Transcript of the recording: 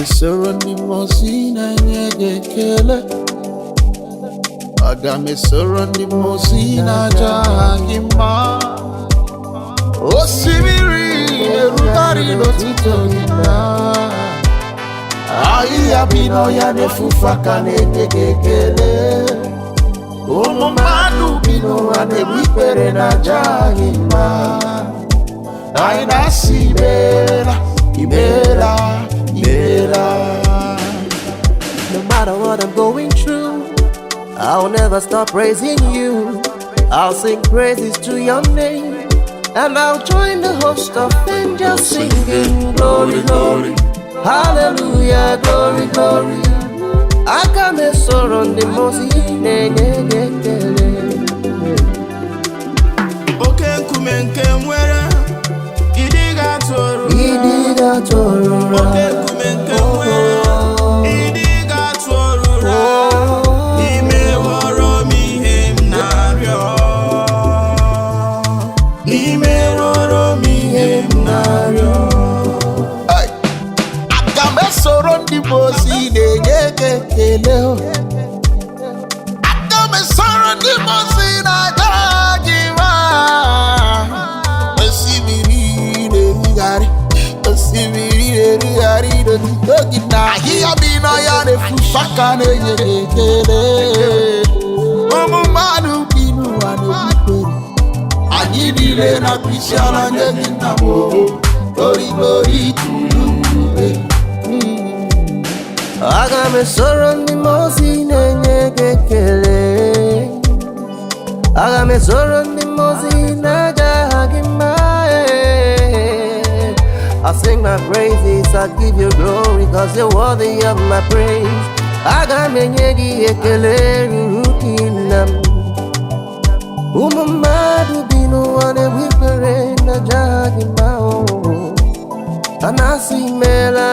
Esoro Mmuo si na-enye gị ekele. Agam esoro Mmuo si na-aja gị mma. Osimiri erugharị n'otuto gị na ahịhịa bi n'ọhịa na-efufe aka na-enye gị ekele. Ụmụ mmadụ bi n'ụwa na-egbu ikpere na-aja gị mma. Anyị na-asị imeela, imeela, imeela. No matter what I'm going through, I'll never stop praising you. I'll sing praises to your name, and I'll join the host of angels singing glory, glory, hallelujah, glory, glory. Agam esoro ndị mozi na-enye gị ekele. Oke nkume nke nwere ịdị ga-atụrụ ụra. Oke nkume nke nwere ịdị ga-atụrụ ụra. Imeworo m ihe m na-arịọ. Imeworo m ihe m na-arịọ. Agam esoro ndị mozi na-enye gị ekele. Agam esoro ndị mozi na-aja gị mma. Osimiri na-erugharị, osimiri na-erugharị n'otuto gị na ahịhịa bi n'ọhịa na-efufe aka na-enye gị ekele. Ụmụ mmadụ bi n'ụwa na-egbu ikpere. Anyị niile na-akpịsị ala nye gị nna m. Glory, glory to you. Agam esoro ndị mozi na-enye gị ekele. Agam esoro ndị mozi na-aja gị mma. I'll sing my praises, I'll give you glory, cause you're worthy of my praise. Agam enye gị ekele ruru gị nna m. Ụmụ mmadụ bi n'ụwa na-egbu ikpere na-aja gị mma. A na-asị imeela.